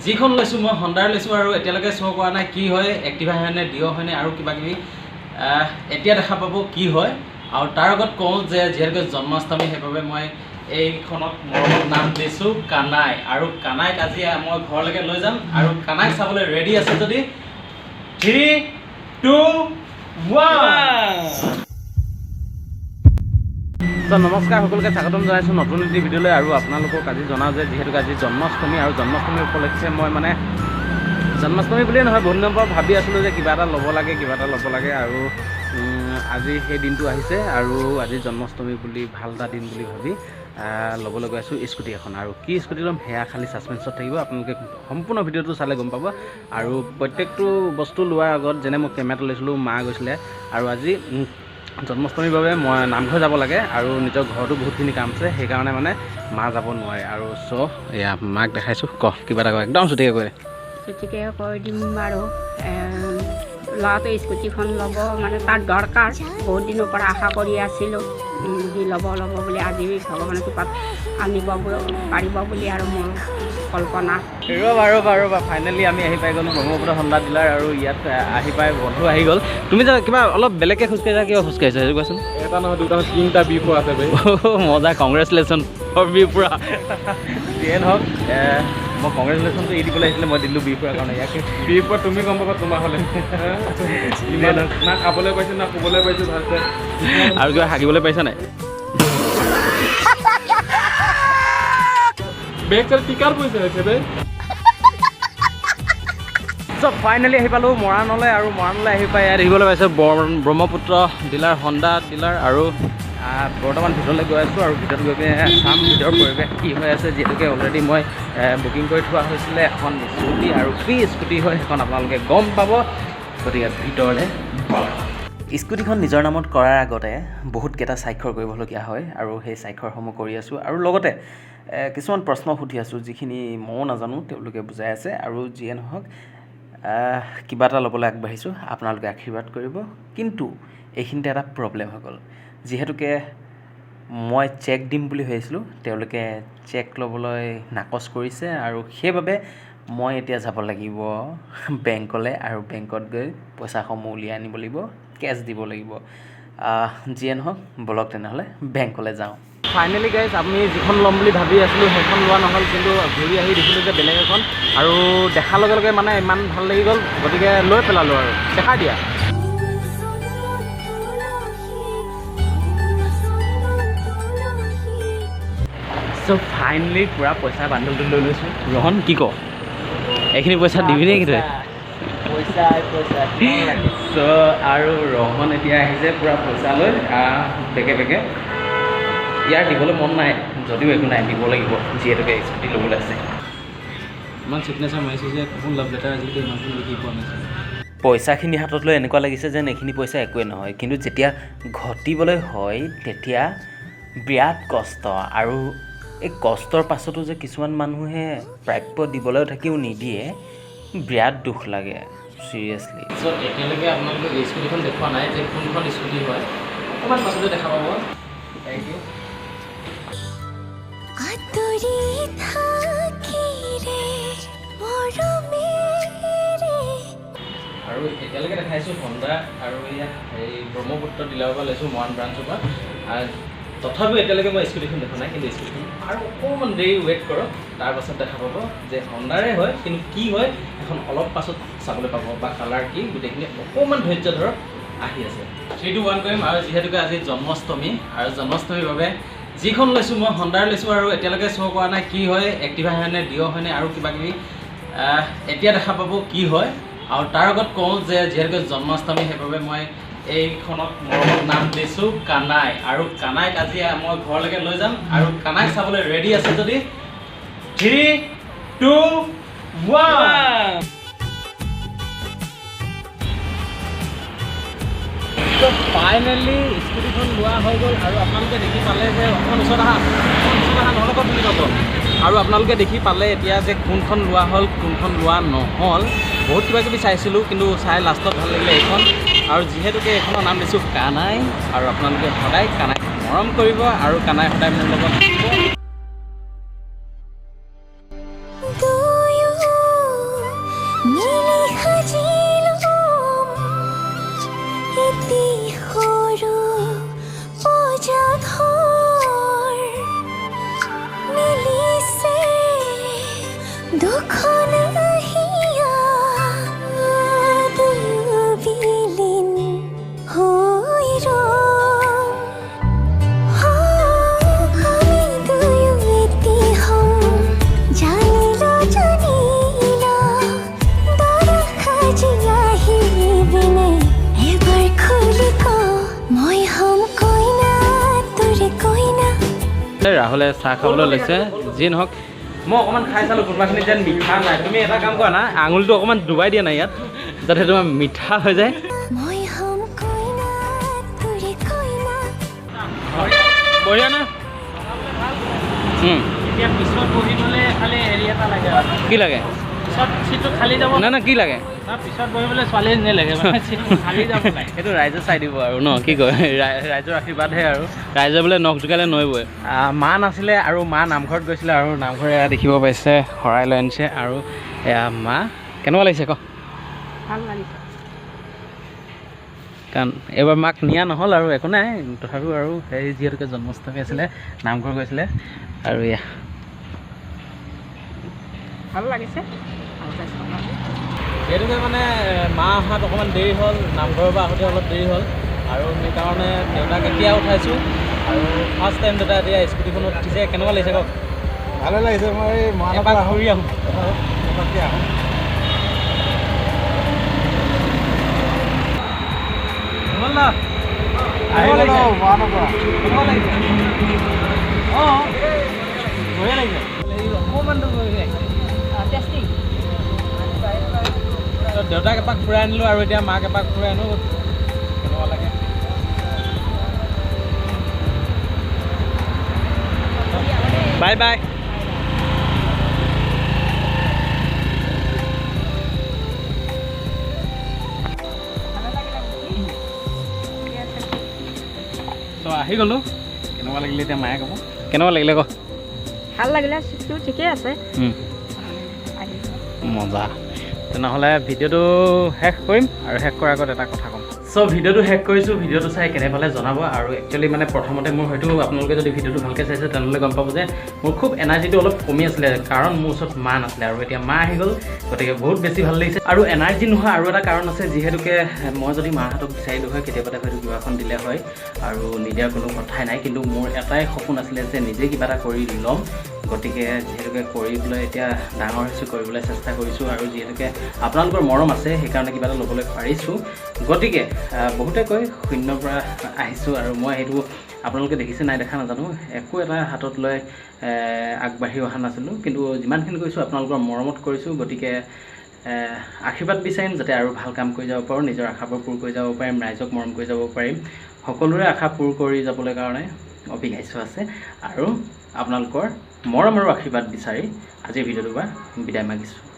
যিখন লৈছোঁ মই হণ্ডাৰ লৈছোঁ আৰু এতিয়ালৈকে শ্ব' কৰা নাই কি হয়, এক্টিভা হয়নে ডিঅ' হয়নে আৰু কিবাকিবি এতিয়া দেখা পাব কি হয়। আৰু তাৰ আগত কওঁ যে যিহেতুকে জন্মাষ্টমী সেইবাবে মই এইখনক মৰমত নাম দিছোঁ কানাই। আৰু কানাইক আজি মই ঘৰলৈকে লৈ যাম আৰু কানাইক চাবলৈ ৰেডি আছে যদি 3, 2, 1। নমস্কাৰ, সকলোকে স্বাগতম জনাইছোঁ নতুন এটি ভিডিঅ'লৈ। আৰু আপোনালোকক আজি জনাওঁ যে যিহেতুকে আজি জন্মাষ্টমী আৰু জন্মাষ্টমী উপলক্ষে মই জন্মাষ্টমী বুলিয়ে নহয় বহুত দিনৰ পৰা ভাবি আছিলোঁ যে কিবা এটা ল'ব লাগে আৰু আজি সেই দিনটো আহিছে আৰু আজি জন্মাষ্টমী বুলি ভাল এটা দিন বুলি ভাবি ল'বলৈ গৈ আছোঁ স্কুটি এখন। আৰু কি স্কুটি ল'ম সেয়া খালি ছাছপেন্সত থাকিব, আপোনালোকে সম্পূৰ্ণ ভিডিঅ'টো চালে গম পাব। আৰু প্ৰত্যেকটো বস্তু লোৱাৰ আগত যেনে মই কেমেৰাটো লৈছিলোঁ, মা গৈছিলে আৰু আজি জন্মাষ্টমীৰ বাবে মই নামঘৰ যাব লাগে আৰু নিজৰ ঘৰতো বহুতখিনি কাম আছে, সেইকাৰণে মা যাব নোৱাৰে। আৰু এয়া মাক দেখাইছোঁ, কিবা এটা একদম ছুটিকৈ কৈ ছুটিকৈ কৈ দিম বাৰু। ল'ৰাটোৱে স্কুটিখন ল'ব তাৰ দৰকাৰ, বহুত দিনৰ পৰা আশা কৰি আছিলোঁ সি ল'ব বুলি। আজি ভগৱানে কৃপাত আনিব পাৰিব বুলি আৰু মোৰ কল্পনা। ৰ'বা ফাইনেলি আমি আহি পাই গ'লোঁ ব্ৰহ্মপুত্ৰ হণ্ডা ডিলাৰ। আৰু ইয়াত আহি পাই বন্ধু আহি গ'ল। তুমি যে কিবা অলপ বেলেগকৈ খোজকাঢ়িছা, কিয় খোজকাঢ়িছা সেইটো কোৱাচোন? এটা নহয়, দুটা নহয়, 3টা B4 আছে ভাই। মজা, কংগ্ৰেচুলেশ্যন B4। যিয়ে নহওক মই কংগ্ৰেচুলেশ্যনটো এৰি দিবলৈ আহিছিলে, মই দিলোঁ B4 কাৰণে। ইয়াকে B4 তুমি গম পাবা তোমাৰ হ'লে। না খাবলৈ পাইছোঁ না শুবলৈ পাইছোঁ ভালছে। আৰু কিবা হাগিবলৈ পাৰিছা নাই? বেগ চাই টিকাৰ পইচা হৈছে বে। ফাইনেলি আহি পালোঁ মৰাণলৈ। আৰু মৰাণলৈ আহি পাই ইয়াত দেখিবলৈ পাইছোঁ ব্ৰহ্মপুত্ৰ ডিলাৰ, হণ্ডা ডিলাৰ। আৰু বৰ্তমান ভিতৰলৈ গৈ আছোঁ আৰু ভিতৰত গৈ পিনে চাম ভিতৰৰ পৰিৱেশ কি হৈ আছে, যিহেতুকে অলৰেডি মই বুকিং কৰি থোৱা হৈছিলে এখন স্কুটি। আৰু কি স্কুটি হয় সেইখন আপোনালোকে গম পাব, গতিকে ভিতৰলৈ। স্কুটিখন নিজৰ নামত কৰাৰ আগতে বহুতকেইটা স্বাক্ষৰ কৰিবলগীয়া হয় আৰু সেই স্বাক্ষৰসমূহ কৰি আছোঁ। আৰু লগতে কিছুমান প্ৰশ্ন সুধি আছোঁ, যিখিনি ময়ো নাজানো তেওঁলোকে বুজাই আছে। আৰু যিয়ে নহওক কিবা এটা ল'বলৈ আগবাঢ়িছোঁ, আপোনালোকে আশীৰ্বাদ কৰিব। কিন্তু এইখিনিতে এটা প্ৰব্লেম হৈ গ'ল, যিহেতুকে মই চেক দিম বুলি ভাবিছিলোঁ, তেওঁলোকে চেক ল'বলৈ নাকচ কৰিছে। আৰু সেইবাবে মই এতিয়া যাব লাগিব বেংকলৈ আৰু বেংকত গৈ পইচাসমূহ উলিয়াই আনিব লাগিব, কেছ দিব লাগিব। যিয়ে নহওক ব'লক তেনেহ'লে বেংকলৈ যাওঁ। ফাইনেলি গাইজ আমি যিখন ল'ম বুলি ভাবি আছিলোঁ সেইখন লোৱা নহ'ল, কিন্তু ঘূৰি আহি দেখিলোঁ যে বেলেগ এখন। আৰু দেখাৰ লগে লগে ইমান ভাল লাগি গ'ল, গতিকে লৈ পেলালোঁ আৰু। দেখাই দিয়া। ফাইনেলি পূৰা পইচা বান্দলটো লৈ লৈছোঁ। ৰহন কি ক, এইখিনি পইচা দিবি নে কি তই? আৰু ৰহন এতিয়া আহিছে পূৰা পইচা লৈ বেগে। ইয়াৰ দিবলৈ মন নাই, যদিও একো নাই, দিব লাগিব, যিহেতুকে স্কুটি ল'বলৈ আছে। ইমান চিগনেচাৰ মাৰিছোঁ যে কোন লাভ লেটাৰ আজিলৈকে ইমানখিনি লিখি পোৱা নাছিল। পইচাখিনি হাতত লৈ এনেকুৱা লাগিছে যেন এইখিনি পইচা একোৱেই নহয়, কিন্তু যেতিয়া ঘটিবলৈ হয় তেতিয়া বিৰাট কষ্ট। আৰু এই কষ্টৰ পাছতো যে কিছুমান মানুহে প্ৰাপ্য দিবলৈও থাকিও নিদিয়ে, বিৰাট দুখ লাগে চিৰিয়াছলি। এতিয়ালৈকে আপোনালোকে এই স্কুটিখন দেখুওৱা নাই যে কোনখন স্কুটি হয়, অকণমান পাছতে দেখা পাব। Thank you. আৰু এতিয়ালৈকে দেখাইছোঁ হণ্ডা আৰু ইয়াত এই ব্ৰহ্মপুত্ৰ ডিলাৰৰ পৰা লৈছোঁ, মৰাণ ব্ৰাঞ্চৰ পৰা। তথাপিও এতিয়ালৈকে মই স্কুটিখন দেখা নাই, কিন্তু স্কুটিখন আৰু অকণমান দেৰি ৱেইট কৰক, তাৰপাছত দেখা পাব যে হণ্ডাৰে হয়, কিন্তু কি হয় এখন অলপ পাছত চাবলৈ পাব, বা কালাৰ কি গোটেইখিনি। অকণমান ধৈৰ্য ধৰক, আহি আছে। 3, 2, 1 কৰিম। আৰু যিহেতুকে আজি জন্মাষ্টমী, আৰু জন্মাষ্টমীৰ বাবে যিখন লৈছোঁ মই হণ্ডাৰ লৈছোঁ আৰু এতিয়ালৈকে শ্ব' কৰা নাই কি হয়, এক্টিভা হয়নে ডিঅ' হয়নে আৰু কিবাকিবি এতিয়া দেখা পাব কি হয়। আৰু তাৰ আগত কওঁ যে যিহেতুকে জন্মাষ্টমী সেইবাবে মই এইখনক মৰমত নাম দিছোঁ কানাই। আৰু কানাইক আজি মই ঘৰলৈকে লৈ যাম আৰু কানাইক চাবলৈ ৰেডি আছে যদি 3, 2, 1। ফাইনেলি স্কুটিখন লোৱা হৈ গ'ল। আৰু আপোনালোকে দেখি পালে যে অকণমান ওচৰত আহা নহ'লে ক'ত শুনি পাব। আৰু আপোনালোকে দেখি পালে এতিয়া যে কোনখন লোৱা হ'ল, কোনখন লোৱা নহ'ল। বহুত কিবাকিবি চাইছিলোঁ, কিন্তু চাই লাষ্টত ভাল লাগিলে এইখন। আৰু যিহেতুকে এইখনৰ নাম দিছোঁ কানাই, আৰু আপোনালোকে সদায় কানাইক মৰম কৰিব আৰু কানাই সদায় মোৰ লগত থাকিব। ৰাহুলে চাহ খাবলৈ লৈছে যি নহওক মই অকণমান খাই চালোঁ কোনোবাখিনি যেন মিঠা নাই তুমি এটা কাম কৰা না আঙুলিটো অকণমান ডুবাই দিয়া নাই ইয়াত যাতে তোমাৰ মিঠা হৈ যায় বঢ়িয়া না এতিয়া পিছত বহিবলৈ খালি হেৰি এটা লাগে কি লাগে পিছত চিটটো খালী যাব না না কি লাগে পিছত বহিবলৈ ছোৱালী এজনী লাগে মানে চিটটো খালী যাব লাগে সেইটো ৰাইজে চাই দিব আৰু ন কি কয় ৰাইজৰ আশীৰ্বাদহে আৰু ৰাইজে বোলে নখ জোকালে নৈবই মা নাছিলে আৰু মা নামঘৰত গৈছিলে আৰু নামঘৰ এয়া দেখিব পাইছে শৰাই লৈ আনিছে আৰু এয়া মা কেনেকুৱা লাগিছে ক ভাল লাগিছে কাৰণ এইবাৰ মাক নিয়া নহ'ল আৰু একো নাই তথাপিও আৰু সেই যিহেতুকে জন্মাষ্টমী আছিলে নামঘৰ গৈছিলে আৰু এয়া ভাল লাগিছে সেইটোকে মানে মা অহাত অকণমান দেৰি হ'ল নামঘৰৰ পৰা আহোঁতে অলপ দেৰি হ'ল আৰু সেইকাৰণে দেউতাক এতিয়া উঠাইছোঁ আৰু ফাৰ্ষ্ট টাইম দেউতা এতিয়া স্কুটিখনত উঠিছে কেনেকুৱা লাগিছে কওক ভালে লাগিছে মই এপাক ঘূৰি আহোঁ অঁ বঢ়িয়া লাগিছে অকণমানটো দেউতাক এপাক ফুৰাই আনিলোঁ আৰু এতিয়া মাক এপাক ফুৰাই আনো কেনেকুৱা লাগে বাই বাই ত' আহি গ'লোঁ কেনেকুৱা লাগিলে এতিয়া মায়ে ক'ব কেনেকুৱা লাগিলে ক ভাল লাগিলে চিটটো ঠিকেই আছে মজা তেনেহ'লে ভিডিঅ'টো শেষ কৰিম আৰু শেষ কৰাৰ আগত এটা কথা ক'ম চ' ভিডিঅ'টো শেষ কৰিছোঁ ভিডিঅ'টো চাই কেনে পালে জনাব আৰু একচুৱেলি মানে প্ৰথমতে মোৰ হয়তো আপোনালোকে যদি ভিডিঅ'টো ভালকৈ চাইছে তেনেহ'লে গম পাব যে মোৰ খুব এনাৰ্জিটো অলপ কমি আছিলে কাৰণ মোৰ ওচৰত মা নাছিলে আৰু এতিয়া মা আহি গ'ল গতিকে বহুত বেছি ভাল লাগিছে আৰু এনাৰ্জি নোহোৱা আৰু এটা কাৰণ আছে যিহেতুকে মই যদি মাহঁতক বিচাৰিলোঁ হয় কেতিয়াবাতে হয়তো কিবা এখন দিলে হয় আৰু নিদিয়াৰ কোনো কথাই নাই কিন্তু মোৰ এটাই সপোন আছিলে যে নিজে কিবা এটা কৰি ল'ম গতিকে যিহেতুকে কৰিবলৈ এতিয়া ডাঙৰ হৈছোঁ কৰিবলৈ চেষ্টা কৰিছোঁ আৰু যিহেতুকে আপোনালোকৰ মৰম আছে সেইকাৰণে কিবা এটা ল'বলৈ পাৰিছোঁ গতিকে বহুতে কয় শূন্যৰ পৰা আহিছোঁ আৰু মই সেইটো আপোনালোকে দেখিছে নাই দেখা নাজানো একো এটা হাতত লৈ আগবাঢ়ি অহা নাছিলোঁ কিন্তু যিমানখিনি কৰিছোঁ আপোনালোকৰ মৰমত কৰিছোঁ গতিকে আশীৰ্বাদ বিচাৰিম যাতে আৰু ভাল কাম কৰি যাব পাৰোঁ নিজৰ আশাবোৰ পূৰ কৰি যাব পাৰিম ৰাইজক মৰম কৰি যাব পাৰিম সকলোৰে আশা পূৰ কৰি যাবলৈ কাৰণে অভিলাষ্য আছে আৰু আপোনালোকৰ মৰম আৰু আশীৰ্বাদ বিচাৰি আজিৰ ভিডিঅ'টোৰ পৰা বিদায় মাগিছোঁ